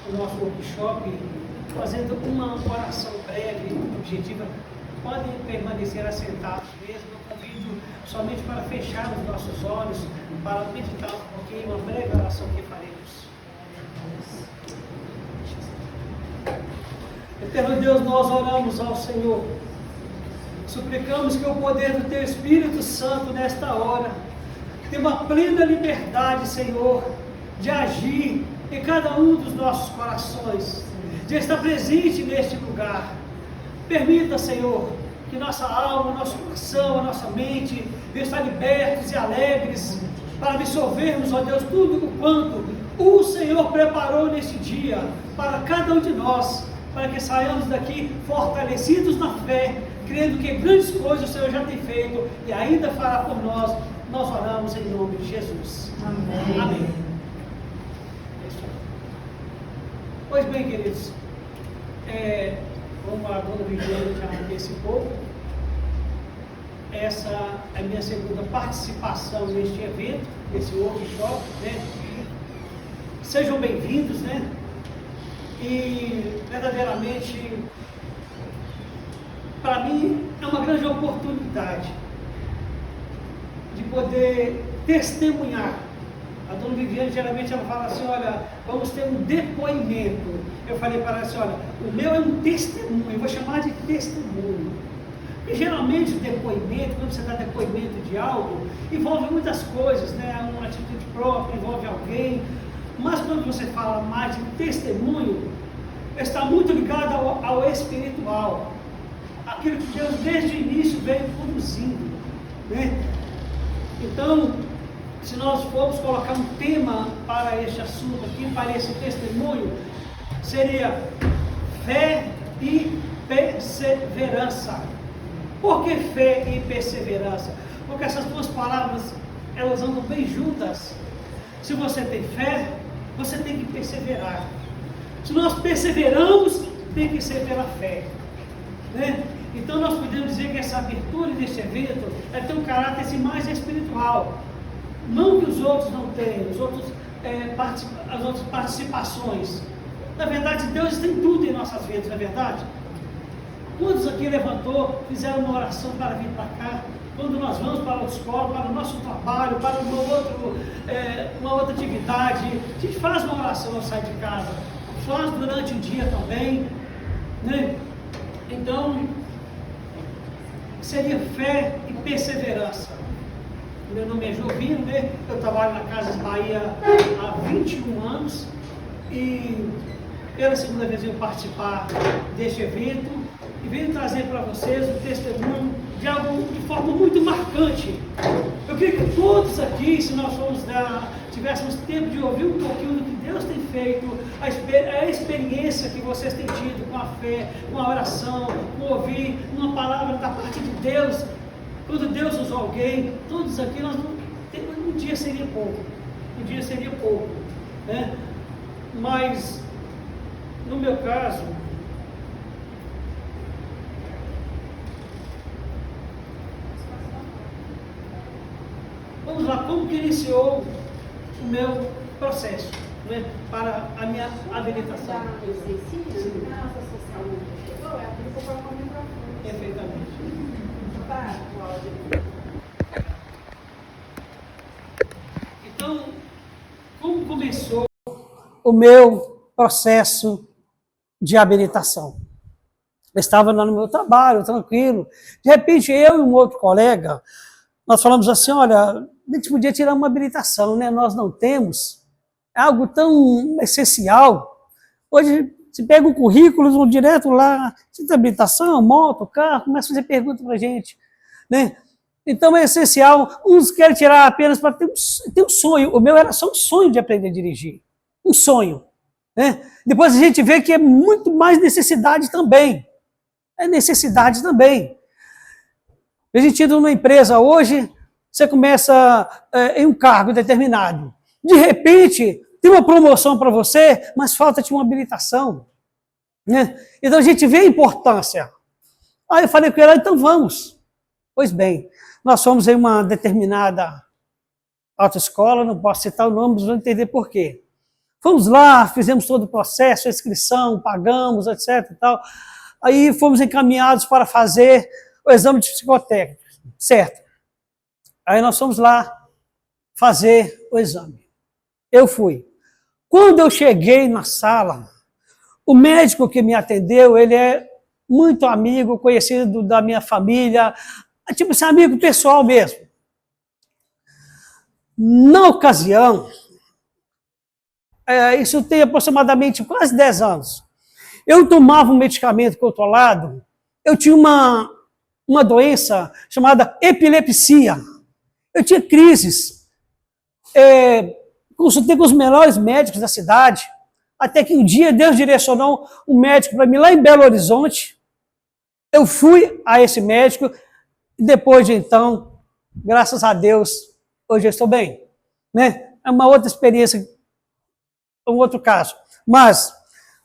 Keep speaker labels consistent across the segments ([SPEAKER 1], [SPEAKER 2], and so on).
[SPEAKER 1] o nosso workshop, fazendo uma oração breve, objetiva. Podem permanecer assentados mesmo. Eu convido somente para fechar os nossos olhos, para meditar um pouquinho, uma breve oração que faremos. Eterno Deus, nós oramos ao Senhor. Suplicamos que o poder do Teu Espírito Santo nesta hora tenha uma plena liberdade, Senhor, de agir em cada um dos nossos corações, de estar presente neste lugar. Permita, Senhor, que nossa alma, nosso coração, a nossa mente venham estar libertos e alegres para absorvermos, ó Deus, tudo o quanto o Senhor preparou neste dia para cada um de nós, para que saiamos daqui fortalecidos na fé, crendo que grandes coisas o Senhor já tem feito e ainda fará por nós. Nós oramos em nome de Jesus.
[SPEAKER 2] Amém.
[SPEAKER 1] Amém. Pois bem, queridos, como a dona Viviane já antecipou, essa é a minha segunda participação neste evento, nesse workshop, né? Sejam bem-vindos, né? E verdadeiramente, para mim, é uma grande oportunidade de poder testemunhar. A dona Viviane, geralmente, ela fala assim, olha, vamos ter um depoimento. Eu falei para ela assim, olha, o meu é um testemunho, eu vou chamar de testemunho. E geralmente o depoimento, quando você dá depoimento de algo, envolve muitas coisas, né? Uma atitude própria, envolve alguém. Mas quando você fala mais de testemunho, está muito ligado ao espiritual. Aquilo que Deus desde o início veio conduzindo, né? Então, se nós formos colocar um tema para este assunto aqui, para esse testemunho, seria fé e perseverança. Por que fé e perseverança? Porque essas duas palavras, elas andam bem juntas. Se você tem fé, você tem que perseverar. Se nós perseveramos, tem que ser pela fé, né? Então nós podemos dizer que essa abertura deste evento tem um caráter assim, mais espiritual. Não que os outros não tenham, as outras participações. Na verdade, Deus tem tudo em nossas vidas, não é verdade? Quantos aqui levantou, fizeram uma oração para vir para cá? Quando nós vamos para a autoescola, para o nosso trabalho, para uma outra atividade, a gente faz uma oração ao sair de casa, faz durante o dia também, né? Então, seria fé e perseverança. Meu nome é Jovino, né? Eu trabalho na Casas Bahia há 21 anos e pela segunda vez eu participar deste evento e venho trazer para vocês o testemunho de algo de forma muito marcante. Eu queria que todos aqui, se nós tivéssemos tempo de ouvir um pouquinho do que Deus tem feito, a experiência que vocês têm tido com a fé, com a oração, com ouvir uma palavra da parte de Deus. Quando Deus usou alguém, todos aqui, um dia seria pouco, né? Mas, no meu caso, vamos lá, como que iniciou o meu processo, né, para a minha habilitação?
[SPEAKER 2] Nossa social chegou, é por isso que eu coloco o microfone.
[SPEAKER 1] Perfeitamente. Então, como começou o meu processo de habilitação? Eu estava lá no meu trabalho, tranquilo. De repente, eu e um outro colega, nós falamos assim, olha, a gente podia tirar uma habilitação, né? Nós não temos. É algo tão essencial. Hoje, você pega o currículo, vão direto lá, você tem habilitação, moto, carro, começa a fazer pergunta para a gente, né? Então é essencial. Uns querem tirar apenas para ter um sonho. O meu era só um sonho de aprender a dirigir. Um sonho, né? Depois a gente vê que é muito mais necessidade também. É necessidade também. A gente entra numa empresa hoje, você começa em um cargo determinado. De repente, tem uma promoção para você, mas falta-te uma habilitação, né? Então a gente vê a importância. Aí eu falei com ela, então vamos. Pois bem, nós fomos em uma determinada autoescola, não posso citar o nome, mas vão entender por quê. Fomos lá, fizemos todo o processo, a inscrição, pagamos, etc. E tal. Aí fomos encaminhados para fazer o exame de psicotécnico, certo? Aí nós fomos lá fazer o exame. Eu fui. Quando eu cheguei na sala, o médico que me atendeu, ele é muito amigo, conhecido da minha família, tipo esse amigo pessoal mesmo. Na ocasião, isso tem aproximadamente quase 10 anos, eu tomava um medicamento controlado, eu tinha uma doença chamada epilepsia. Eu tinha crises. Consultei com os melhores médicos da cidade, até que um dia Deus direcionou um médico para mim lá em Belo Horizonte. Eu fui a esse médico e depois de então, graças a Deus, hoje eu estou bem. Né? É uma outra experiência, um outro caso. Mas,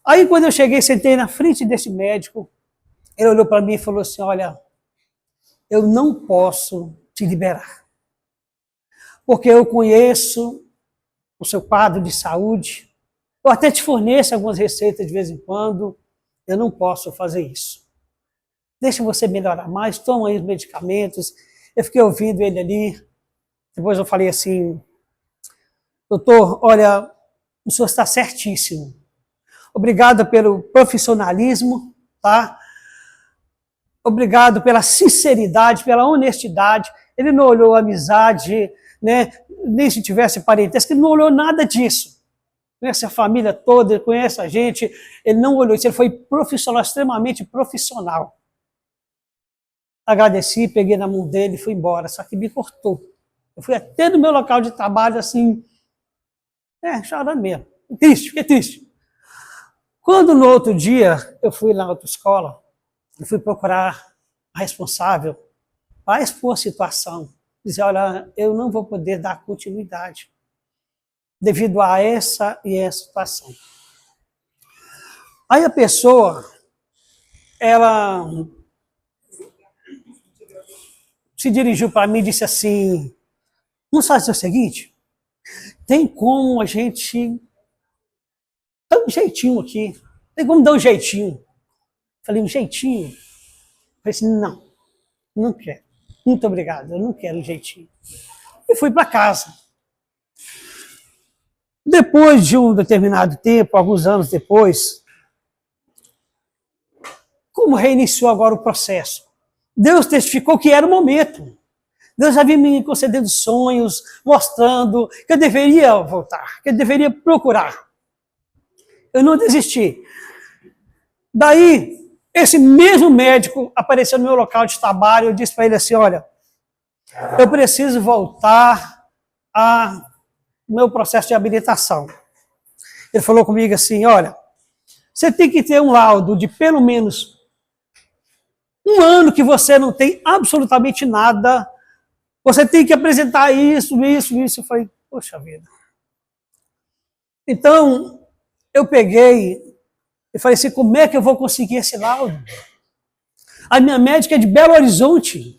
[SPEAKER 1] aí quando eu cheguei, sentei na frente desse médico, ele olhou para mim e falou assim, olha, eu não posso te liberar, porque eu conheço o seu quadro de saúde, eu até te forneço algumas receitas de vez em quando, eu não posso fazer isso. Deixa você melhorar mais, toma aí os medicamentos. Eu fiquei ouvindo ele ali, depois eu falei assim, doutor, olha, o senhor está certíssimo. Obrigado pelo profissionalismo, tá? Obrigado pela sinceridade, pela honestidade. Ele não olhou amizade, né? Nem se tivesse parentesco, ele não olhou nada disso. Conhece a família toda, ele conhece a gente, ele não olhou isso, ele foi profissional, extremamente profissional. Agradeci, peguei na mão dele e fui embora, só que me cortou. Eu fui até no meu local de trabalho assim, chorando mesmo. Triste, fiquei triste. Quando no outro dia eu fui na outra escola, eu fui procurar a responsável para expor a situação. Dizer, olha, eu não vou poder dar continuidade devido a essa e essa situação. Aí a pessoa, ela se dirigiu para mim e disse assim, vamos fazer o seguinte, tem como a gente dar um jeitinho aqui, tem como dar um jeitinho. Falei, um jeitinho? Falei assim, não quero, muito obrigado, eu não quero um jeitinho. E fui para casa. Depois de um determinado tempo, alguns anos depois, como reiniciou agora o processo? Deus testificou que era o momento. Deus havia me concedendo sonhos, mostrando que eu deveria voltar, que eu deveria procurar. Eu não desisti. Daí, esse mesmo médico apareceu no meu local de trabalho, eu disse para ele assim, olha, eu preciso voltar ao meu processo de habilitação. Ele falou comigo assim, olha, você tem que ter um laudo de pelo menos 1 ano que você não tem absolutamente nada, você tem que apresentar isso. Eu falei, poxa vida. Então, eu peguei e falei assim, como é que eu vou conseguir esse laudo? A minha médica é de Belo Horizonte.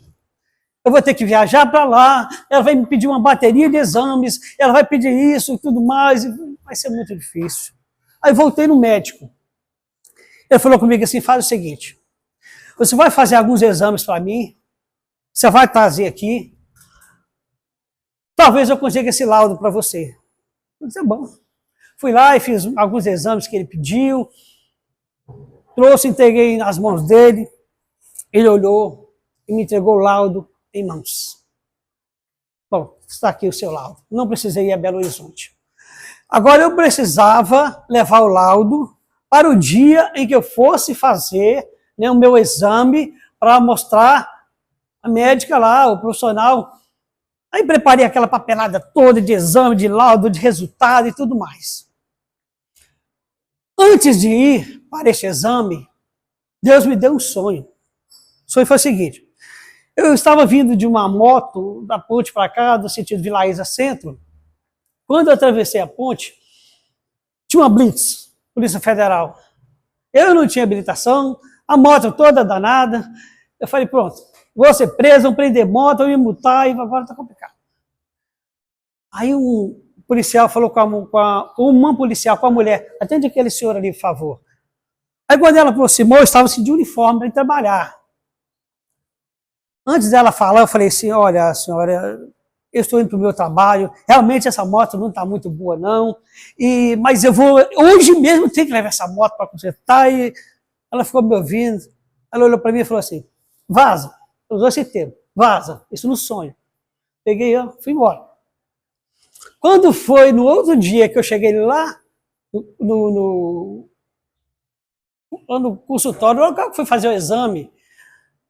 [SPEAKER 1] Eu vou ter que viajar para lá, ela vai me pedir uma bateria de exames, ela vai pedir isso e tudo mais, e vai ser muito difícil. Aí voltei no médico. Ele falou comigo assim, faz o seguinte, você vai fazer alguns exames para mim, você vai trazer aqui, talvez eu consiga esse laudo para você. Eu disse, é bom. Fui lá e fiz alguns exames que ele pediu, trouxe, entreguei nas mãos dele, ele olhou e me entregou o laudo em mãos. Bom, está aqui o seu laudo. Não precisei ir a Belo Horizonte. Agora eu precisava levar o laudo para o dia em que eu fosse fazer, né, o meu exame para mostrar a médica lá, o profissional. Aí preparei aquela papelada toda de exame, de laudo, de resultado e tudo mais. Antes de ir para este exame, Deus me deu um sonho. O sonho foi o seguinte, eu estava vindo de uma moto da ponte para cá, do sentido Vila Isa Centro. Quando eu atravessei a ponte, tinha uma blitz, Polícia Federal. Eu não tinha habilitação, a moto toda danada. Eu falei, pronto, vou ser preso, vão prender moto, vão me multar, e agora está complicado. Aí um O policial falou com uma policial, com a mulher, atende aquele senhor ali, por favor. Aí quando ela aproximou, eu estava assim, de uniforme para ir trabalhar. Antes dela falar, eu falei assim, olha, senhora, eu estou indo para o meu trabalho, realmente essa moto não está muito boa, não, mas eu vou, hoje mesmo tenho que levar essa moto para consertar, e ela ficou me ouvindo, ela olhou para mim e falou assim, vaza, usou esse termo, vaza, isso no sonho. Peguei, fui embora. Quando foi no outro dia que eu cheguei lá, no consultório, eu fui fazer o exame,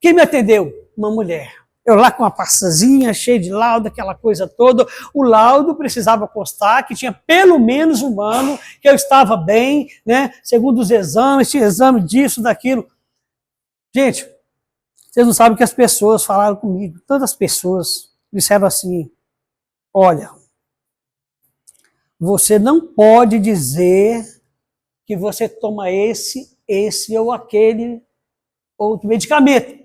[SPEAKER 1] quem me atendeu? Uma mulher. Eu lá com uma pastazinha, cheia de laudo, aquela coisa toda. O laudo precisava constar que tinha pelo menos um ano, que eu estava bem, né? Segundo os exames, tinha exame disso, daquilo. Gente, vocês não sabem o que as pessoas falaram comigo. Tantas pessoas disseram assim, olha, você não pode dizer que você toma esse ou aquele outro medicamento.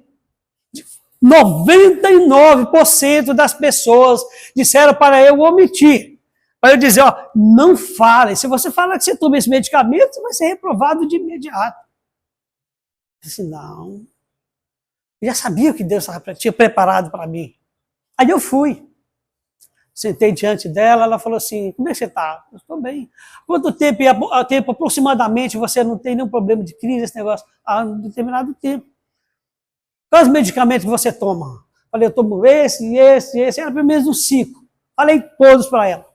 [SPEAKER 1] 99% das pessoas disseram para eu omitir. Para eu dizer, ó, não fale. Se você falar que você toma esse medicamento, você vai ser reprovado de imediato. Eu disse, não. Eu já sabia o que Deus tinha preparado para mim. Aí eu fui. Sentei diante dela, ela falou assim, como é que você está? Eu estou bem. Quanto tempo aproximadamente você não tem nenhum problema de crise, esse negócio? Ah, um determinado tempo. Quais medicamentos você toma? Falei, eu tomo esse. Era pelo menos uns 5. Falei todos para ela.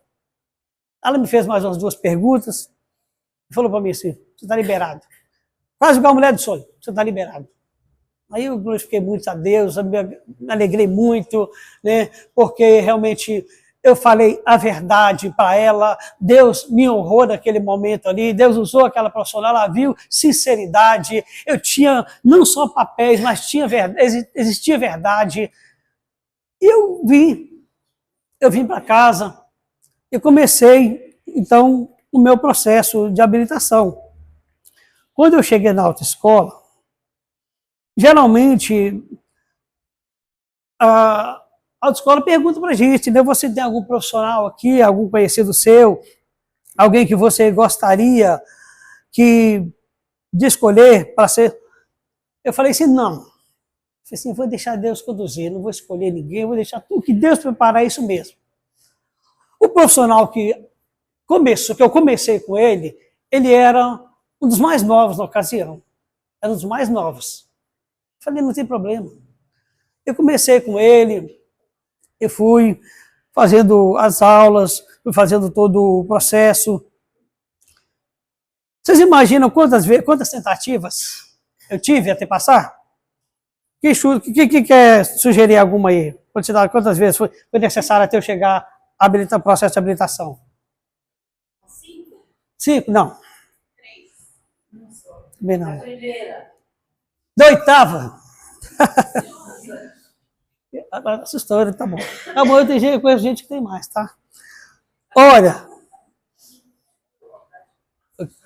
[SPEAKER 1] Ela me fez mais umas 2 perguntas. E falou para mim assim, você está liberado. Quase igual a mulher do sonho, você está liberado. Aí eu glorifiquei muito a Deus, me alegrei muito, né? Porque realmente eu falei a verdade para ela, Deus me honrou naquele momento ali, Deus usou aquela profissional, ela viu sinceridade, eu tinha não só papéis, mas existia verdade. E eu vim para casa e comecei, então, o meu processo de habilitação. Quando eu cheguei na autoescola, geralmente, a autoescola pergunta para a gente, né? Você tem algum profissional aqui, algum conhecido seu, alguém que você gostaria de escolher para ser? Eu falei assim, não. Eu falei assim, vou deixar Deus conduzir, não vou escolher ninguém, vou deixar tudo que Deus preparar, isso mesmo. O profissional que eu comecei com ele era um dos mais novos na ocasião. Era um dos mais novos. Eu falei, não tem problema. Eu comecei com ele, eu fui fazendo as aulas, fui fazendo todo o processo. Vocês imaginam quantas tentativas eu tive até passar? Quem quer sugerir alguma aí? Quantas vezes foi necessário até eu chegar ao processo de habilitação?
[SPEAKER 2] 5?
[SPEAKER 1] 5? Não.
[SPEAKER 2] 3.
[SPEAKER 1] Também não.
[SPEAKER 2] A primeira.
[SPEAKER 1] Da 8ª. Essa história tá bom. Tá bom, eu conheço gente que tem mais, tá? Olha,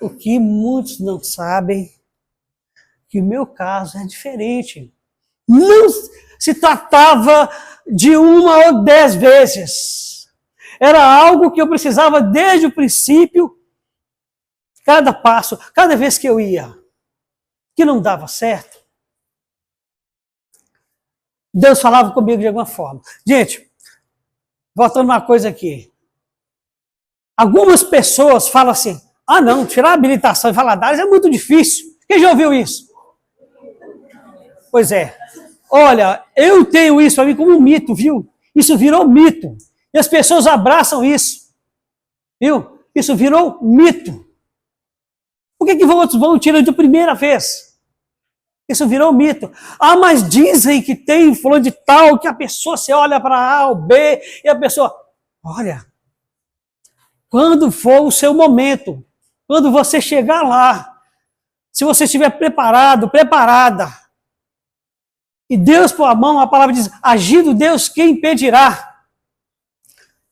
[SPEAKER 1] o que muitos não sabem, que o meu caso é diferente. Não se tratava de 1 ou 10 vezes. Era algo que eu precisava desde o princípio, cada passo, cada vez que eu ia, que não dava certo, Deus falava comigo de alguma forma. Gente, voltando uma coisa aqui. Algumas pessoas falam assim, ah não, tirar a habilitação em Valadares é muito difícil. Quem já ouviu isso? Pois é. Olha, eu tenho isso para mim como um mito, viu? Isso virou mito. E as pessoas abraçam isso. Viu? Isso virou mito. Por que outros vão tirar de primeira vez? Isso virou mito. Ah, mas dizem que tem fulano de tal, que a pessoa, você olha para A ou B, e a pessoa, olha, quando for o seu momento, quando você chegar lá, se você estiver preparado, preparada, e Deus pôr a mão, a palavra diz, agindo Deus, quem impedirá?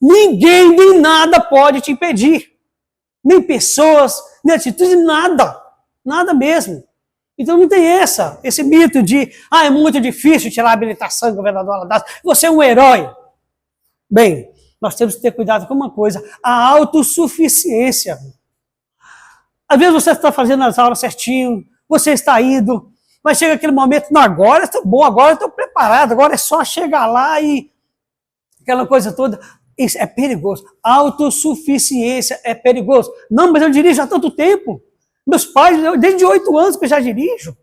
[SPEAKER 1] Ninguém, nem nada pode te impedir. Nem pessoas, nem atitude, nada. Nada mesmo. Então não tem esse mito de, é muito difícil tirar a habilitação do governador Valadares, você é um herói. Bem, nós temos que ter cuidado com uma coisa, a autossuficiência. Às vezes você está fazendo as aulas certinho, você está indo, mas chega aquele momento, não, agora eu estou bom, agora eu estou preparado, agora é só chegar lá e aquela coisa toda. Isso é perigoso. Autossuficiência é perigoso. Não, mas eu dirijo há tanto tempo. Meus pais, desde 8 anos que eu já dirijo.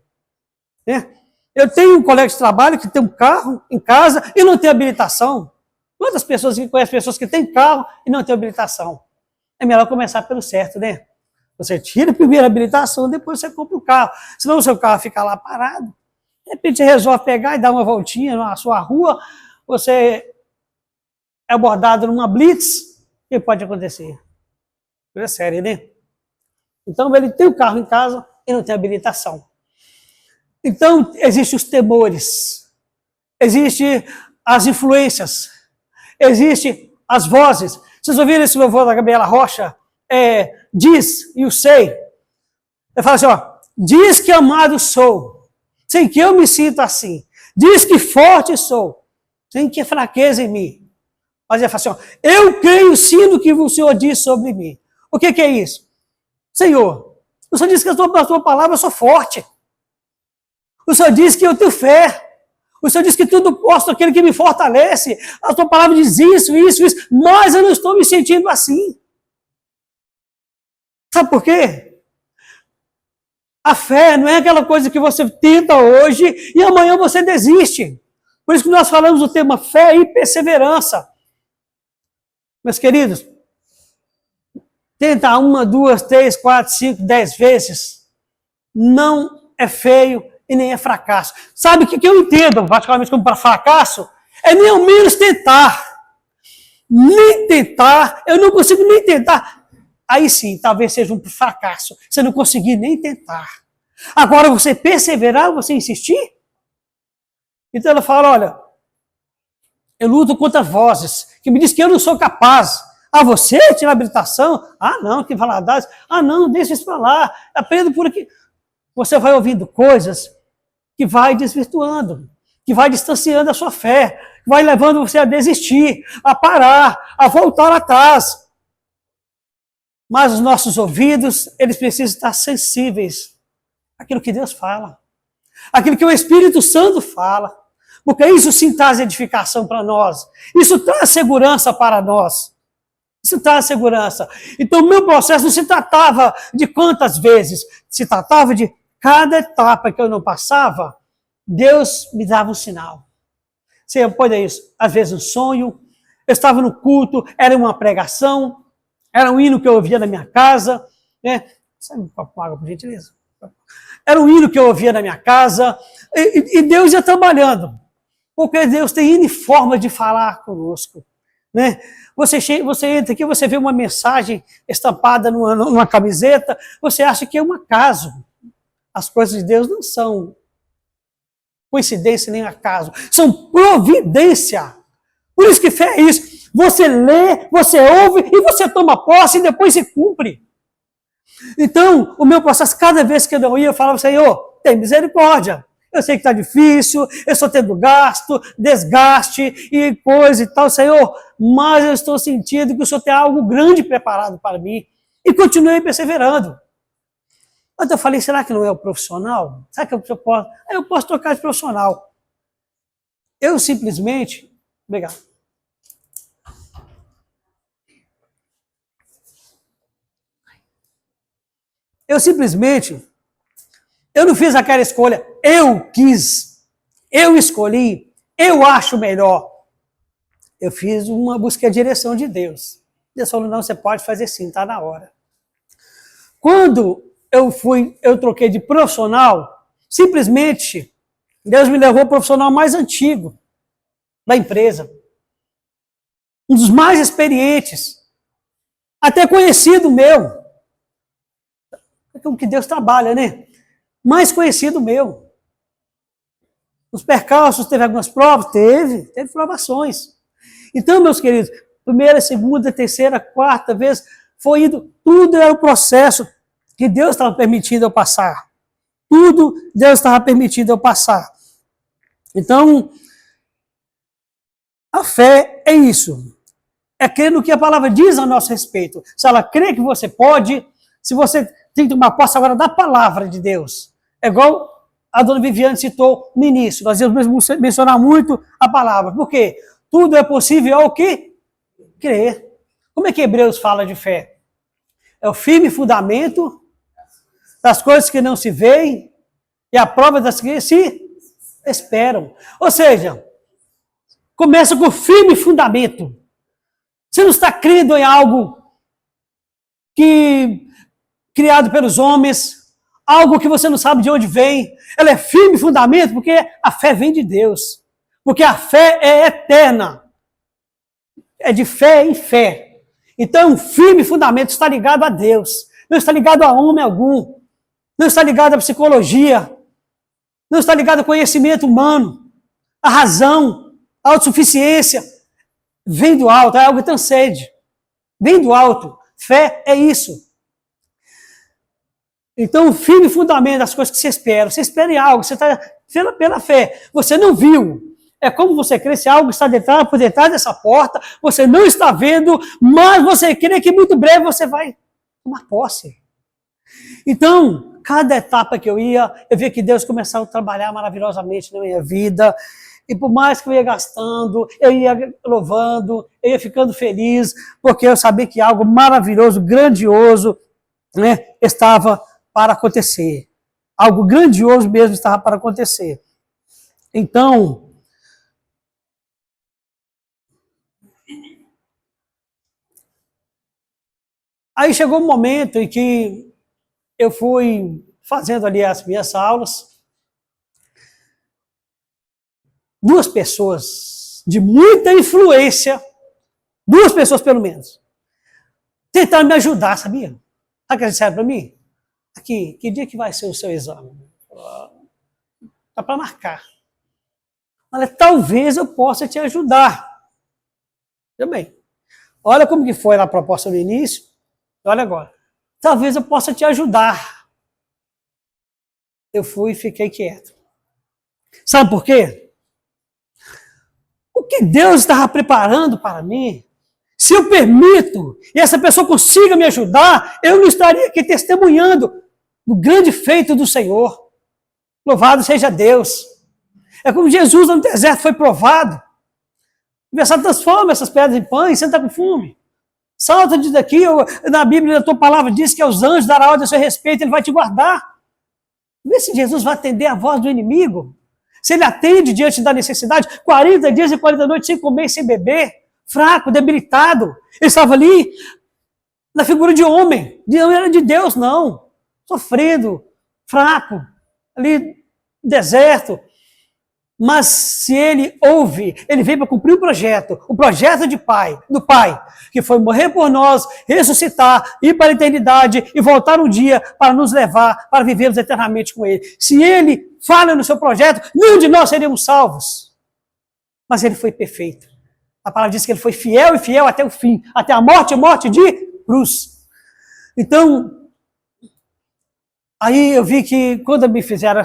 [SPEAKER 1] Né? Eu tenho um colega de trabalho que tem um carro em casa e não tem habilitação. Quantas pessoas que conhecem pessoas que têm carro e não têm habilitação? É melhor começar pelo certo, né? Você tira a primeira habilitação, depois você compra o carro. Senão o seu carro fica lá parado. De repente você resolve pegar e dar uma voltinha na sua rua, você é abordado numa blitz, o que pode acontecer? Coisa séria, né? Então ele tem o carro em casa e não tem habilitação. Então existem os temores, existem as influências, existem as vozes. Vocês ouviram esse louvor da Gabriela Rocha? Diz, e o sei. Ele fala assim, ó, diz que amado sou, sem que eu me sinta assim. Diz que forte sou, sem que fraqueza em mim. Mas ele fala assim, ó, eu creio sim no que o Senhor diz sobre mim. O que é isso? Senhor, o Senhor diz que a tua palavra eu sou forte. O Senhor diz que eu tenho fé. O Senhor diz que tudo posso aquele que me fortalece. A tua palavra diz isso, isso, isso. Mas eu não estou me sentindo assim. Sabe por quê? A fé não é aquela coisa que você tenta hoje e amanhã você desiste. Por isso que nós falamos do tema fé e perseverança. Meus queridos, tenta 1, 2, 3, 4, 5, 10 vezes. Não é feio e nem é fracasso. Sabe o que eu entendo, particularmente como para fracasso? É nem ao menos tentar. Nem tentar, eu não consigo nem tentar. Aí sim, talvez seja um fracasso. Você não conseguir nem tentar. Agora, você perseverar, você insistir? Então ela fala, olha, eu luto contra vozes que me dizem que eu não sou capaz. Ah, você tira habilitação? Ah, não, que faladades. Ah, não, deixa isso para lá. Aprenda por aqui. Você vai ouvindo coisas que vai desvirtuando, que vai distanciando a sua fé, que vai levando você a desistir, a parar, a voltar atrás. Mas os nossos ouvidos, eles precisam estar sensíveis àquilo que Deus fala, àquilo que o Espírito Santo fala, porque isso sim traz edificação para nós, isso traz segurança para nós, isso traz segurança. Então o meu processo não se tratava de quantas vezes, se tratava de cada etapa que eu não passava, Deus me dava um sinal. Você pode isso, às vezes um sonho, eu estava no culto, era uma pregação, era um hino que eu ouvia na minha casa, né? Sabe um copo com água, por gentileza? Era um hino que eu ouvia na minha casa, e Deus ia trabalhando, porque Deus tem N formas de falar conosco, né? Você entra aqui, você vê uma mensagem estampada numa camiseta, você acha que é um acaso. As coisas de Deus não são coincidência nem acaso, são providência. Por isso que fé é isso. Você lê, você ouve e você toma posse e depois se cumpre. Então, o meu processo, cada vez que eu não ia, eu falava, Senhor, tem misericórdia. Eu sei que está difícil, eu estou tendo gasto, desgaste e coisa e tal, Senhor, mas eu estou sentindo que o Senhor tem algo grande preparado para mim. E continuei perseverando. Mas eu falei, será que não é o profissional? Será que eu posso? Eu posso trocar de profissional. Eu simplesmente... Obrigado. Eu simplesmente, eu não fiz aquela escolha, eu quis, eu escolhi, eu acho melhor. Eu fiz uma busca de direção de Deus. Deus falou, não, você pode fazer sim, está na hora. Quando eu troquei de profissional, simplesmente, Deus me levou ao profissional mais antigo da empresa. Um dos mais experientes, até conhecido meu. É como que Deus trabalha, né? Mais conhecido meu. Os percalços, teve algumas provas? Teve provações. Então, meus queridos, primeira, segunda, terceira, quarta vez, foi indo, tudo era o processo que Deus estava permitindo eu passar. Tudo Deus estava permitindo eu passar. Então, a fé é isso. é crer no que a palavra diz a nosso respeito. Se ela crê que você pode, se você tem que tomar posse agora da palavra de Deus. É igual a dona Viviane citou no início. Nós íamos mencionar muito a palavra. Por quê? Tudo é possível ao que? Crer. Como é que Hebreus fala de fé? É o firme fundamento das coisas que não se veem e a prova das que se esperam. Ou seja, começa com firme fundamento. Você não está crendo em algo que criado pelos homens, algo que você não sabe de onde vem. Ela é firme fundamento porque a fé vem de Deus. Porque a fé é eterna. É de fé em fé. Então, um firme fundamento está ligado a Deus. Não está ligado a homem algum. Não está ligado à psicologia. Não está ligado ao conhecimento humano. A razão, a autossuficiência. Vem do alto, é algo que transcende. Vem do alto. Fé é isso. Então, o firme fundamento das coisas que você espera. Você espera em algo, você está pela fé. Você não viu. É como você crê se algo está por detrás dessa porta, você não está vendo, mas você crê que muito breve você vai tomar posse. Então, cada etapa que eu via que Deus começava a trabalhar maravilhosamente na minha vida. E por mais que eu ia gastando, eu ia louvando, eu ia ficando feliz, porque eu sabia que algo maravilhoso, grandioso, né, estava para acontecer. Algo grandioso mesmo estava para acontecer. Então, aí chegou um momento em que eu fui fazendo ali as minhas aulas. Duas pessoas de muita influência, duas pessoas pelo menos, tentaram me ajudar, sabia? Sabe o que eles disseram para mim? Aqui, que dia que vai ser o seu exame? Está para marcar. Olha, talvez eu possa te ajudar. Tudo bem. Olha como que foi a proposta no início. Olha agora. Talvez eu possa te ajudar. Eu fui e fiquei quieto. Sabe por quê? O que Deus estava preparando para mim, se eu permito e essa pessoa consiga me ajudar, eu não estaria aqui testemunhando do grande feito do Senhor. Louvado seja Deus. É como Jesus no deserto foi provado. Conversar transforma essas pedras em pães, você está com fome. Salta de daqui, na Bíblia, a tua palavra diz que aos anjos dará ordem a seu respeito, ele vai te guardar. Vê se Jesus vai atender a voz do inimigo. Se ele atende diante da necessidade, 40 dias e 40 noites sem comer e sem beber, fraco, debilitado. Ele estava ali na figura de homem, não era de Deus, não. Sofrendo, fraco, ali deserto. Mas se ele ouve, ele veio para cumprir o projeto do Pai, que foi morrer por nós, ressuscitar, ir para a eternidade e voltar um dia para nos levar, para vivermos eternamente com ele. Se ele falha no seu projeto, nenhum de nós seríamos salvos. Mas ele foi perfeito. A palavra diz que ele foi fiel e fiel até o fim, até a morte de cruz. Então, aí eu vi que quando me fizeram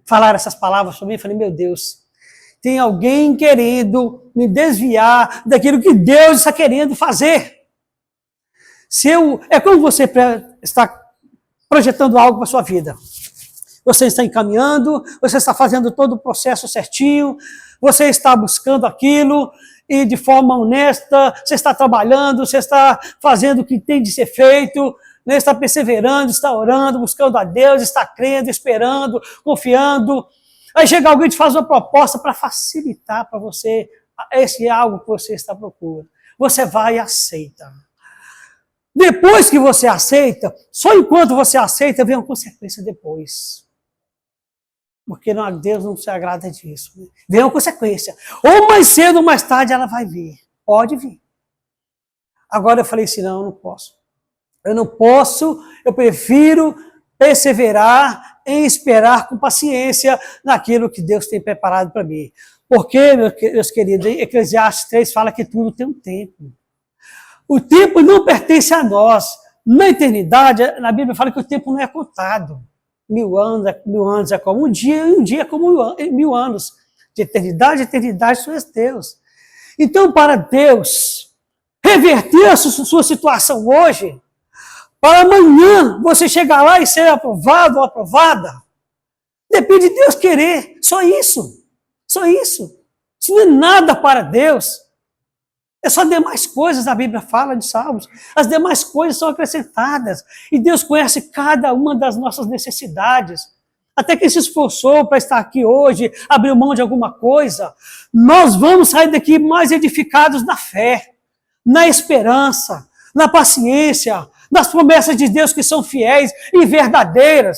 [SPEAKER 1] falar essas palavras para mim, eu falei, meu Deus, tem alguém querendo me desviar daquilo que Deus está querendo fazer. É como você está projetando algo para a sua vida. Você está encaminhando, você está fazendo todo o processo certinho, você está buscando aquilo e de forma honesta, você está trabalhando, você está fazendo o que tem de ser feito, né? Está perseverando, está orando, buscando a Deus, está crendo, esperando, confiando. Aí chega alguém e te faz uma proposta para facilitar para você esse algo que você está procurando. Você vai e aceita. Depois que você aceita, só enquanto você aceita, vem uma consequência depois. Porque Deus não se agrada disso. Né? Vem uma consequência. Ou mais cedo ou mais tarde ela vai vir. Pode vir. Agora eu falei assim, não, eu não posso. Eu não posso, eu prefiro perseverar em esperar com paciência naquilo que Deus tem preparado para mim. Porque, meus queridos, Eclesiastes 3 fala que tudo tem um tempo. O tempo não pertence a nós. Na eternidade, na Bíblia fala que o tempo não é contado. 1000 anos é como um dia, e um dia é como 1000 anos. De eternidade, eternidade são os teus. Então, para Deus, reverter a sua situação hoje, para amanhã você chegar lá e ser aprovado ou aprovada. Depende de Deus querer, só isso. Só isso. Isso não é nada para Deus. É só demais coisas, a Bíblia fala de Salmos. As demais coisas são acrescentadas. E Deus conhece cada uma das nossas necessidades. Até quem se esforçou para estar aqui hoje, abriu mão de alguma coisa, nós vamos sair daqui mais edificados na fé, na esperança, na paciência, nas promessas de Deus que são fiéis e verdadeiras.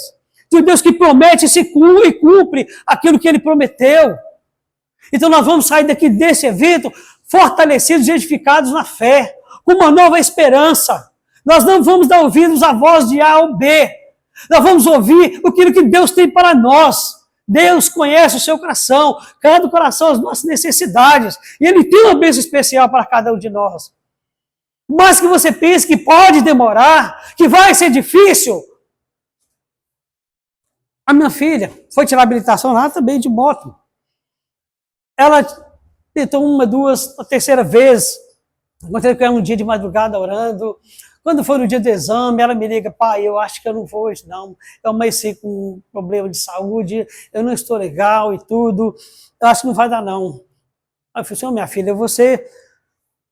[SPEAKER 1] De Deus que promete e cumpre aquilo que Ele prometeu. Então nós vamos sair daqui desse evento fortalecidos e edificados na fé, com uma nova esperança. Nós não vamos dar ouvidos à voz de A ou B. Nós vamos ouvir aquilo que Deus tem para nós. Deus conhece o seu coração, cada coração as nossas necessidades. E Ele tem uma bênção especial para cada um de nós. Mas que você pense que pode demorar, que vai ser difícil. A minha filha foi tirar habilitação lá também de moto. Ela tentou uma, duas, a terceira vez. Encontrei com ela um dia de madrugada orando. Quando foi no dia do exame, ela me liga, pai, eu acho que eu não vou hoje, não. Eu amanheci com um problema de saúde, eu não estou legal e tudo. Eu acho que não vai dar, não. Aí eu falei assim, minha filha, você,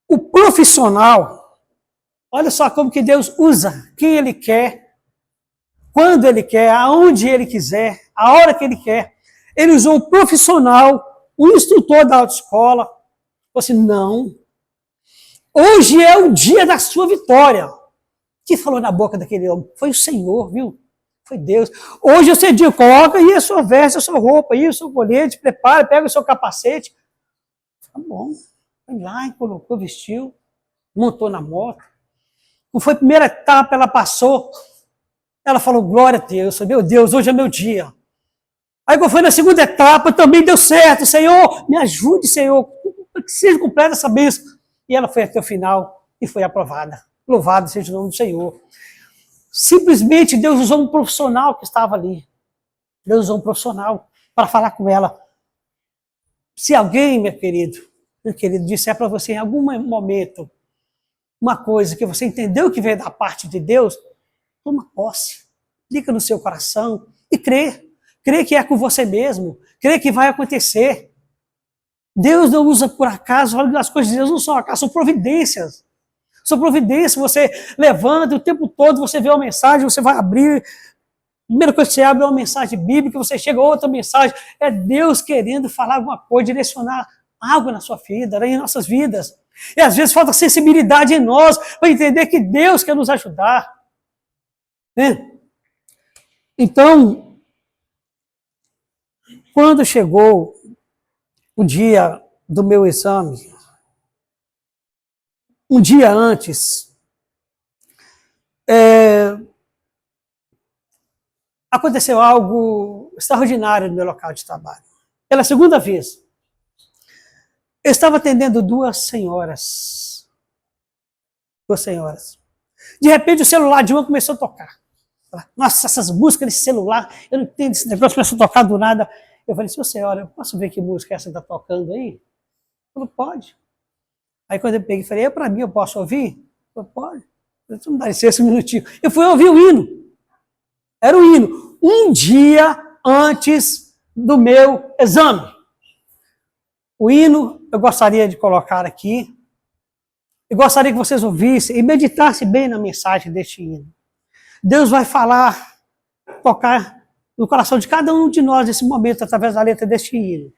[SPEAKER 1] o profissional, olha só como que Deus usa quem Ele quer, quando Ele quer, aonde Ele quiser, a hora que Ele quer. Ele usou o profissional, o instrutor da autoescola. Falou assim, não, hoje é o dia da sua vitória. Quem falou na boca daquele homem? Foi o Senhor, viu? Foi Deus. Hoje é o seu dia, coloca aí a sua veste, a sua roupa, aí o seu colete, prepara, pega o seu capacete. Tá bom. Foi lá e colocou, vestiu, montou na moto. Não foi a primeira etapa, ela passou. Ela falou, glória a Deus, meu Deus, hoje é meu dia. Aí quando foi na segunda etapa, também deu certo. Senhor, me ajude, Senhor, que seja completa essa bênção. E ela foi até o final e foi aprovada. Louvado seja o nome do Senhor. Simplesmente Deus usou um profissional que estava ali. Deus usou um profissional para falar com ela. Se alguém, meu querido, disser para você em algum momento uma coisa que você entendeu que veio da parte de Deus, toma posse. Liga no seu coração e crê. Crê que é com você mesmo. Crê que vai acontecer. Deus não usa por acaso, as coisas de Deus não são acaso, são providências. São providências, você levanta o tempo todo, você vê uma mensagem, você vai abrir, primeira coisa que você abre é uma mensagem bíblica, você chega a outra mensagem, é Deus querendo falar alguma coisa, direcionar algo na sua vida, em nossas vidas. E às vezes falta sensibilidade em nós, para entender que Deus quer nos ajudar. Né? Então, quando chegou o dia do meu exame, um dia antes, aconteceu algo extraordinário no meu local de trabalho. Pela segunda vez, eu estava atendendo duas senhoras. De repente, o celular de uma começou a tocar. Nossa, essas músicas nesse celular, eu não entendo esse negócio, começou a tocar do nada. Eu falei, senhora, eu posso ver que música essa está tocando aí? Ela falou, pode. Aí quando eu peguei, falei, é para mim, eu posso ouvir? Eu falei, pode. Então não dá licença um minutinho. Eu fui ouvir o hino. Era o hino. Um dia antes do meu exame. O hino eu gostaria de colocar aqui. Eu gostaria que vocês ouvissem e meditassem bem na mensagem deste hino. Deus vai falar, tocar no coração de cada um de nós nesse momento, através da letra deste hino.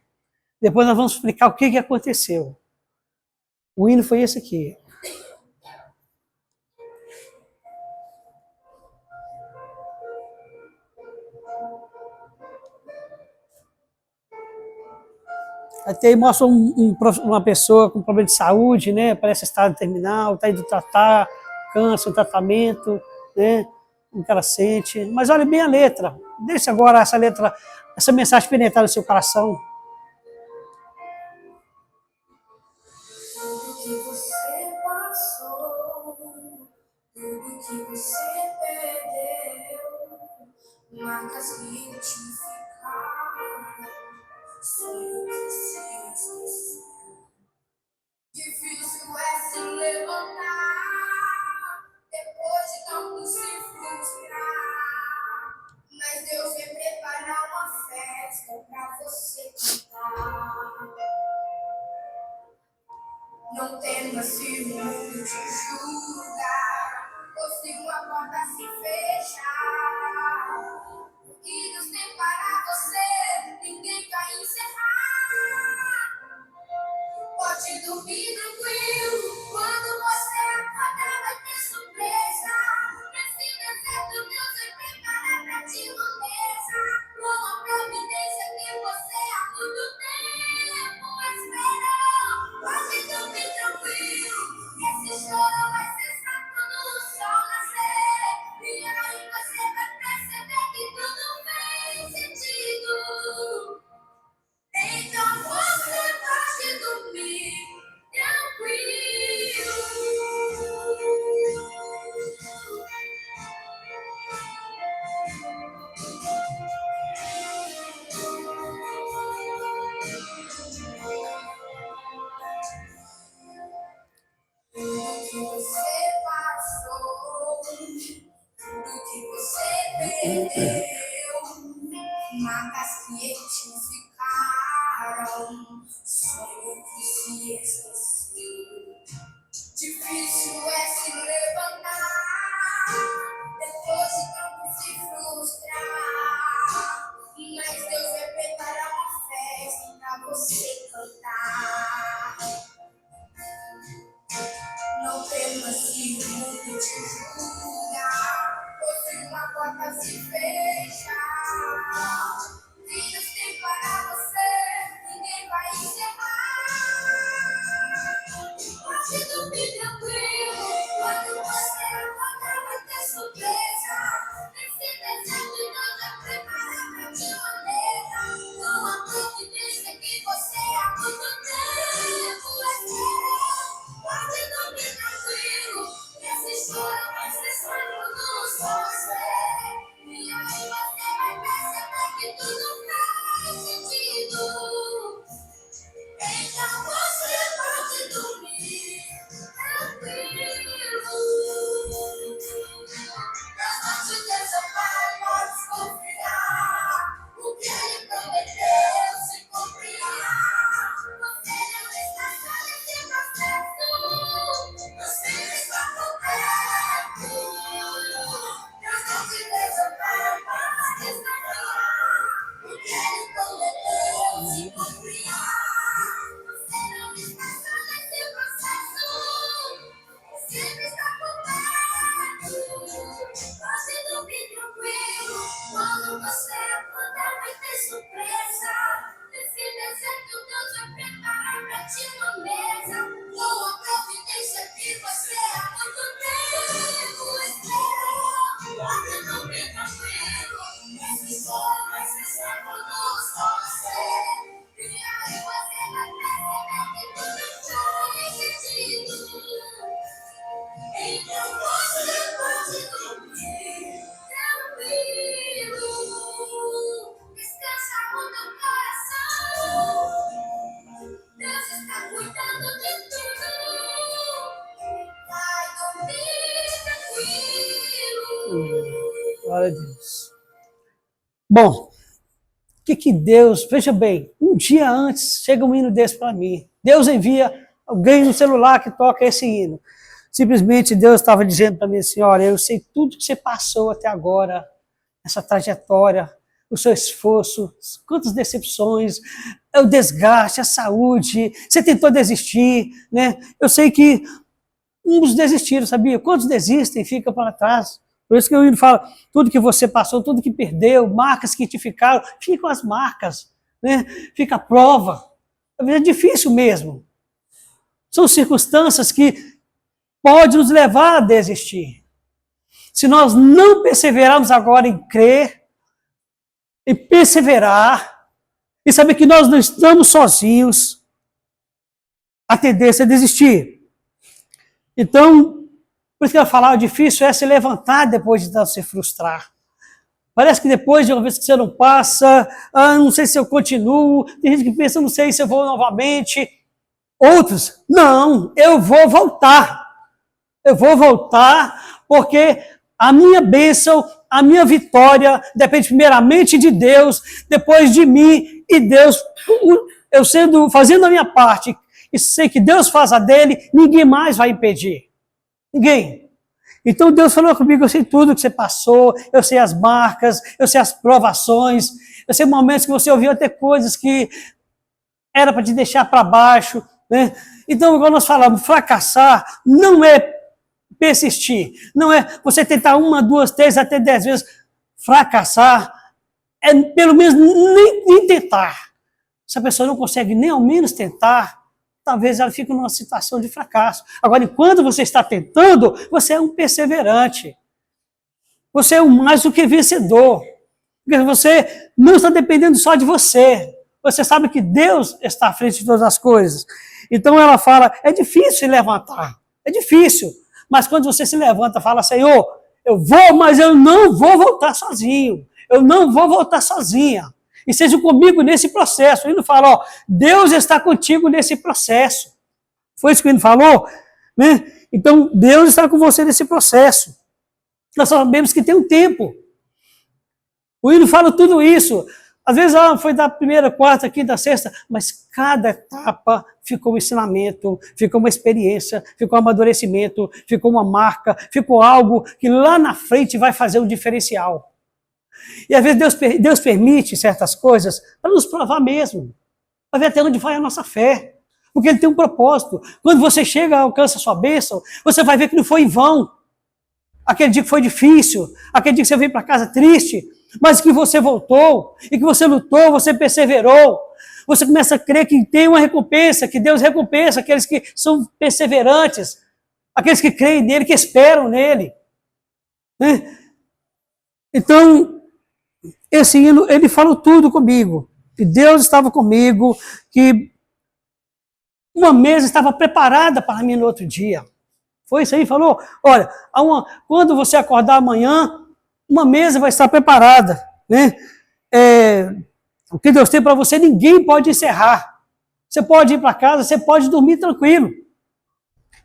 [SPEAKER 1] Depois nós vamos explicar o que aconteceu. O hino foi esse aqui. Até aí mostra uma pessoa com problema de saúde, né? Parece estado terminal, está indo tratar, câncer, tratamento, né? O que ela sente. Mas olha bem a letra. Deixa agora essa letra, essa mensagem penetrar no seu coração.
[SPEAKER 3] Tudo que você passou, tudo que você perdeu, marcas que te ficaram, sonho que se esqueceu. Difícil é se levantar. música pra você cantar. Não temas se o mundo te julgar, ou se uma porta se fechar. O que Deus tem para você, ninguém vai encerrar. Pode dormir tranquilo, quando você acordar vai ter surpresa. Nesse deserto Deus vai preparar pra ti uma mesa, com a providência que você há muito tempo esperou. Pode dormir tranquilo, esse choro vai cessar quando o sol nascer. E aí você vai perceber que tudo fez sentido. Então você pode dormir tranquilo. Tudo que você passou, tudo que você perdeu, marcas que edificaram, sonho que se esqueceu. Difícil é se levantar, depois de tanto se frustrar. Mas Deus vai preparar uma festa pra você cantar. Não temas se o mundo te julgar, ou se uma porta se fechar. Deus tem para você, ninguém vai encerrar. Pode dormir tranquilo, quando você acordar vai ter surpresa. Nesse deserto Deus vai preparar pra ti uma mesa, com a providência que você há muito tempo esperou. Pode dormir tranquilo, esse choro vai cessar quando o sol nascer. E aí você vai perceber que tudo faz sentido. Então você pode dormir tranquilo. Deus não te desampara, pode confiar. O que Ele prometeu se cumprirá. Você não está só nesse processo, você está por perto. Deus não te desampara, pode confiar. O que Ele prometeu se cumprirá. Você não está só nesse processo, você está por perto. Pode dormir tranquilo, quando você acordar vai ter surpresa. Nesse deserto Deus vai preparar pra ti uma mesa, com a providência que você há muito tempo esperou. Pode dormir tranquilo, esse sol vai cessar quando o sol nascer. E aí você vai perceber que tudo faz sentido. Então você pode dormir tranquilo. Descansa o teu coração. Deus está cuidando de tudo. Vai dormir tranquilo.
[SPEAKER 1] Glória a Deus. Bom, o que Deus, veja bem, um dia antes chega um hino desse para mim. Deus envia alguém no celular que toca esse hino. Simplesmente Deus estava dizendo para mim assim, olha, eu sei tudo que você passou até agora, essa trajetória, o seu esforço, quantas decepções, o desgaste, a saúde, você tentou desistir, né? Eu sei que uns desistiram, sabia? Quantos desistem e ficam para trás? Por isso que eu falo, tudo que você passou, tudo que perdeu, marcas que te ficaram, ficam as marcas, né? Fica a prova. É difícil mesmo. São circunstâncias que podem nos levar a desistir. Se nós não perseverarmos agora em crer, em perseverar, e saber que nós não estamos sozinhos, a tendência é desistir. Então, por isso que eu falar, o difícil é se levantar depois de se frustrar. Parece que depois de uma vez que você não passa, não sei se eu continuo, tem gente que pensa, não sei se eu vou novamente. Outros, não, eu vou voltar. Eu vou voltar porque a minha bênção a minha vitória depende primeiramente de Deus, depois de mim, e Deus, eu fazendo a minha parte, e sei que Deus faz a dele, ninguém mais vai impedir. Ninguém. Então Deus falou comigo, eu sei tudo que você passou, eu sei as marcas, eu sei as provações, eu sei momentos que você ouviu até coisas que era para te deixar para baixo, né? Então, igual nós falamos, fracassar não é persistir, não é você tentar 1, 2, 3, até 10 vezes. Fracassar é pelo menos nem tentar. Se a pessoa não consegue nem ao menos tentar, talvez ela fique numa situação de fracasso. Agora, enquanto você está tentando, você é um perseverante. Você é um mais do que vencedor. Porque você não está dependendo só de você. Você sabe que Deus está à frente de todas as coisas. Então ela fala, é difícil se levantar. É difícil. Mas quando você se levanta, fala, Senhor, eu vou, mas eu não vou voltar sozinho. Eu não vou voltar sozinha. E seja comigo nesse processo. Ele não fala, ó, Deus está contigo nesse processo. Foi isso que ele falou? Né? Então, Deus está com você nesse processo. Nós sabemos que tem um tempo. O hino fala tudo isso. Às vezes foi da primeira, quarta, quinta, sexta, mas cada etapa ficou um ensinamento, ficou uma experiência, ficou um amadurecimento, ficou uma marca, ficou algo que lá na frente vai fazer um diferencial. E às vezes Deus permite certas coisas para nos provar mesmo, para ver até onde vai a nossa fé. Porque Ele tem um propósito. Quando você chega, alcança a sua bênção, você vai ver que não foi em vão. Aquele dia que foi difícil, aquele dia que você veio para casa triste, mas que você voltou, e que você lutou, você perseverou. Você começa a crer que tem uma recompensa, que Deus recompensa aqueles que são perseverantes, aqueles que creem nele, que esperam nele. Né? Então, esse hino, ele falou tudo comigo. Que Deus estava comigo, que uma mesa estava preparada para mim no outro dia. Foi isso aí, falou? Olha, quando você acordar amanhã, uma mesa vai estar preparada. Né? O que Deus tem para você, ninguém pode encerrar. Você pode ir para casa, você pode dormir tranquilo.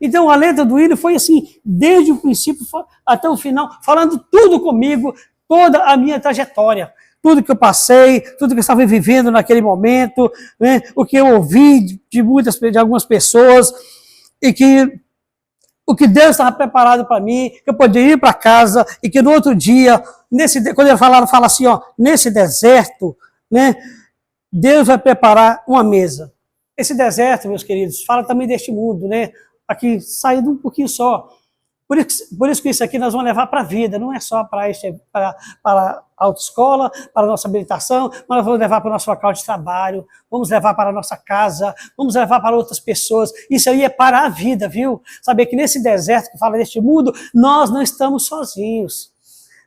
[SPEAKER 1] Então a letra do hino foi assim, desde o princípio até o final, falando tudo comigo, toda a minha trajetória. Tudo que eu passei, tudo que eu estava vivendo naquele momento, né? O que eu ouvi de algumas pessoas, e que o que Deus estava preparado para mim, que eu poderia ir para casa, e que no outro dia, quando ele fala assim, ó, nesse deserto, né, Deus vai preparar uma mesa. Esse deserto, meus queridos, fala também deste mundo, né? Aqui, saindo um pouquinho só. Por isso que isso aqui nós vamos levar para a vida, não é só para a autoescola, para a nossa habilitação, mas nós vamos levar para o nosso local de trabalho, vamos levar para a nossa casa, vamos levar para outras pessoas. Isso aí é para a vida, viu? Saber que nesse deserto que fala deste mundo, nós não estamos sozinhos.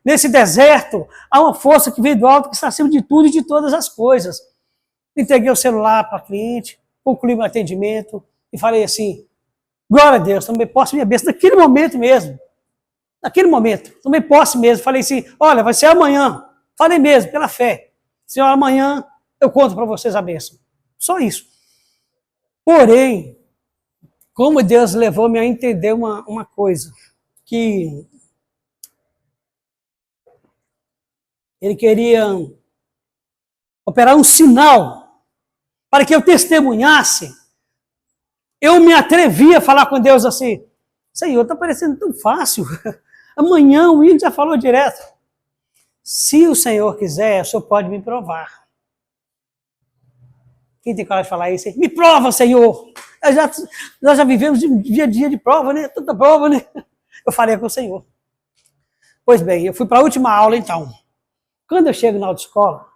[SPEAKER 1] Nesse deserto, há uma força que veio do alto, que está acima de tudo e de todas as coisas. Entreguei o celular para a cliente, concluí meu atendimento e falei assim, glória a Deus, também posso minha bênção, naquele momento mesmo. Naquele momento, também posso mesmo. Falei assim, olha, vai ser amanhã. Falei mesmo, pela fé. Senhor, amanhã eu conto para vocês a bênção. Só isso. Porém, como Deus levou-me a entender uma coisa, que Ele queria operar um sinal para que eu testemunhasse. Eu me atrevi a falar com Deus assim, Senhor, está parecendo tão fácil. Amanhã o William já falou direto. Se o Senhor quiser, o Senhor pode me provar. Quem tem coragem de falar isso? Me prova, Senhor. Nós já vivemos dia a dia de prova, né? Tanta prova, né? Eu falei com o Senhor. Pois bem, eu fui para a última aula, então. Quando eu chego na autoescola,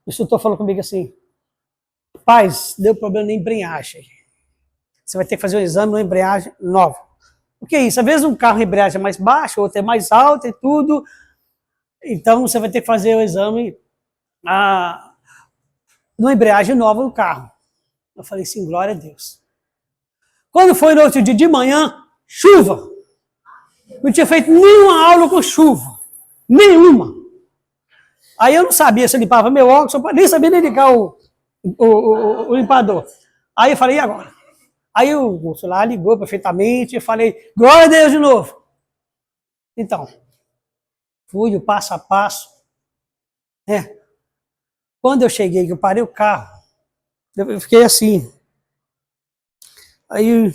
[SPEAKER 1] o instrutor falou comigo assim, rapaz, deu problema na embreagem. Você vai ter que fazer um exame na embreagem nova. O que é isso? Às vezes um carro, a embreagem é mais baixa, outro é mais alta e tudo. Então você vai ter que fazer o exame numa embreagem nova no carro. Eu falei assim, glória a Deus. Quando foi no outro dia de manhã, chuva. Não tinha feito nenhuma aula com chuva. Nenhuma. Aí eu não sabia se eu limpava meu óculos, nem sabia nem ligar o limpador. Aí eu falei, e agora? Aí o celular ligou perfeitamente, eu falei, glória a Deus de novo. Então, Fui o passo a passo. Quando eu cheguei, que eu parei o carro, eu fiquei assim. Aí,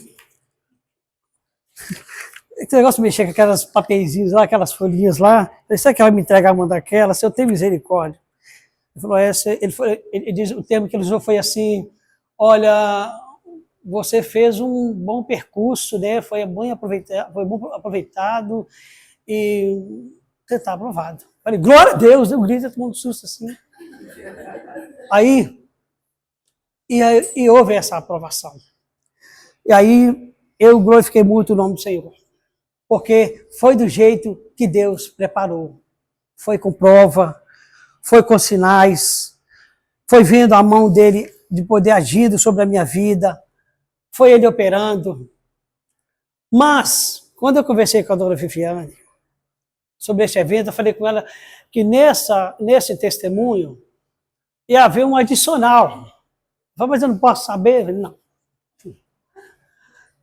[SPEAKER 1] esse negócio de mexer com aquelas papeizinhos lá, aquelas folhinhas lá, será que ela me entregar uma daquelas? Se eu tenho misericórdia. Ele falou, ele diz, o termo que ele usou foi assim, olha, você fez um bom percurso, né? Foi bom aproveitado e você está aprovado. Falei, glória a Deus, eu grito, todo mundo susto assim. Aí houve essa aprovação. E aí eu glorifiquei muito o nome do Senhor, porque foi do jeito que Deus preparou. Foi com prova, foi com sinais, foi vendo a mão dele de poder agir sobre a minha vida, foi ele operando. Mas, quando eu conversei com a dona Viviane sobre esse evento, eu falei com ela que nesse testemunho ia haver um adicional. Eu falei, mas eu não posso saber? Não.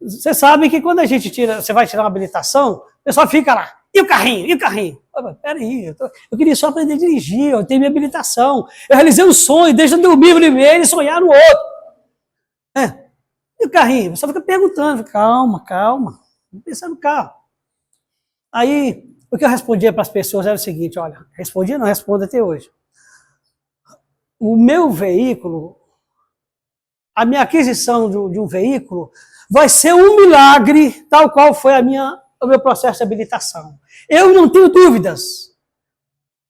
[SPEAKER 1] Você sabe que quando você vai tirar uma habilitação, o pessoal fica lá, e o carrinho, e o carrinho? Peraí, eu queria só aprender a dirigir, eu tenho minha habilitação, eu realizei um sonho, deixa eu dormir primeiro e sonhar no outro. E o carrinho? Você fica perguntando, calma, pensando no carro. Aí, o que eu respondia para as pessoas era o seguinte, olha, respondo até hoje. O meu veículo, a minha aquisição de um veículo, vai ser um milagre, tal qual foi o meu processo de habilitação. Eu não tenho dúvidas.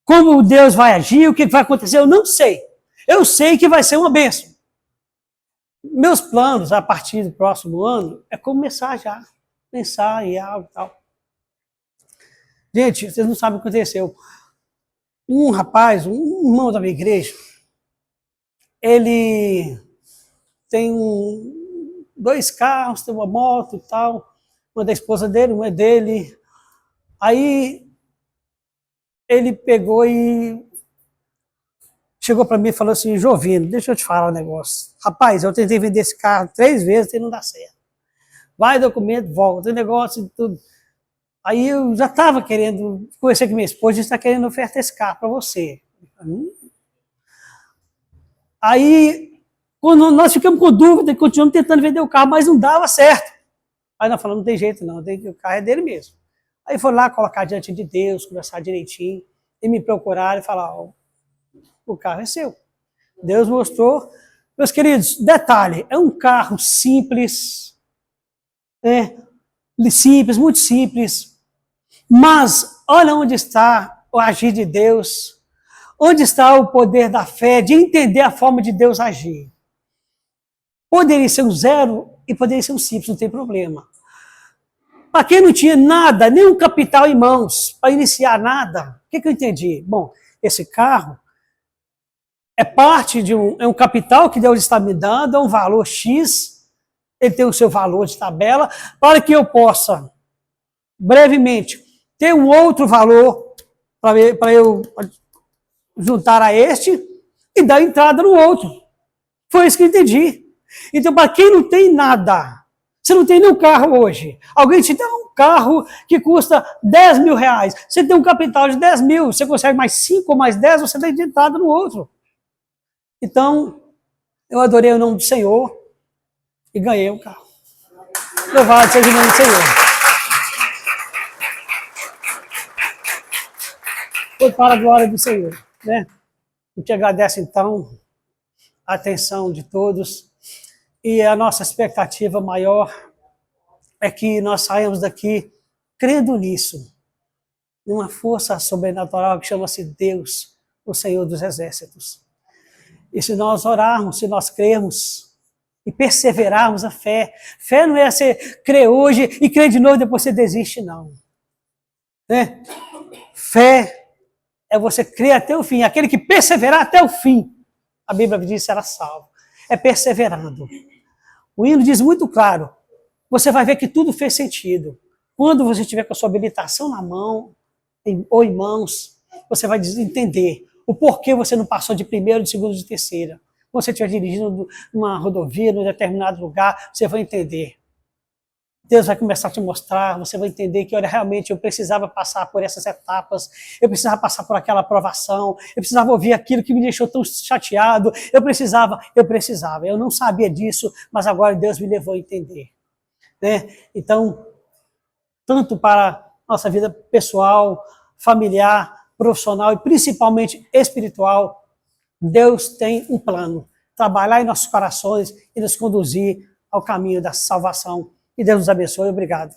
[SPEAKER 1] Como Deus vai agir, o que vai acontecer, eu não sei. Eu sei que vai ser uma bênção. Meus planos, a partir do próximo ano, é começar já. Pensar em algo e tal. Gente, vocês não sabem o que aconteceu. Um rapaz, um irmão da minha igreja, ele tem 2 carros, tem uma moto e tal, uma da esposa dele, uma é dele. Aí ele pegou e chegou para mim e falou assim, Jovino, deixa eu te falar um negócio. Rapaz, eu tentei vender esse carro 3 vezes e não dá certo. Vai, documento, volta, tem negócio e tudo. Aí eu já estava querendo, conversei com minha esposa, a gente está querendo ofertar esse carro para você. Aí, quando nós ficamos com dúvida, continuamos tentando vender o carro, mas não dava certo. Aí nós falamos, não tem jeito não, o carro é dele mesmo. Aí foi lá colocar diante de Deus, conversar direitinho, e me procuraram e falaram, o carro é seu. Deus mostrou. Meus queridos, detalhe, é um carro simples, simples, muito simples, mas olha onde está o agir de Deus, onde está o poder da fé, de entender a forma de Deus agir. Poderia ser um 0 e poderia ser um simples, não tem problema. Para quem não tinha nada, nenhum capital em mãos, para iniciar nada, o que eu entendi? Bom, esse carro é parte de um capital que Deus está me dando, é um valor X, ele tem o seu valor de tabela, para que eu possa, brevemente, ter um outro valor para eu juntar a este e dar entrada no outro. Foi isso que eu entendi. Então, para quem não tem nada, você não tem nenhum carro hoje, alguém te dá um carro que custa 10 mil reais, você tem um capital de 10 mil, você consegue mais 5 ou mais 10, você dá entrada no outro. Então, eu adorei o nome do Senhor e ganhei um carro. Louvado seja o nome do Senhor. Foi para a glória do Senhor, né? Eu te agradeço, então, a atenção de todos. E a nossa expectativa maior é que nós saímos daqui crendo nisso, numa força sobrenatural que chama-se Deus, o Senhor dos Exércitos. E se nós orarmos, se nós crermos e perseverarmos a fé, fé não é você crer hoje e crer de novo e depois você desiste, não. Né? Fé é você crer até o fim. Aquele que perseverar até o fim, a Bíblia diz, será salvo. É perseverando. O hino diz muito claro, você vai ver que tudo fez sentido. Quando você tiver com a sua habilitação na mão, ou em mãos, você vai entender o porquê você não passou de primeiro, de segundo, de terceira. Quando você estiver dirigindo numa rodovia, num determinado lugar, você vai entender. Deus vai começar a te mostrar, você vai entender que, olha, realmente eu precisava passar por essas etapas, eu precisava passar por aquela aprovação, eu precisava ouvir aquilo que me deixou tão chateado, eu não sabia disso, mas agora Deus me levou a entender. Né? Então, tanto para nossa vida pessoal, familiar, profissional e principalmente espiritual, Deus tem um plano, trabalhar em nossos corações e nos conduzir ao caminho da salvação. Que Deus nos abençoe. Obrigado.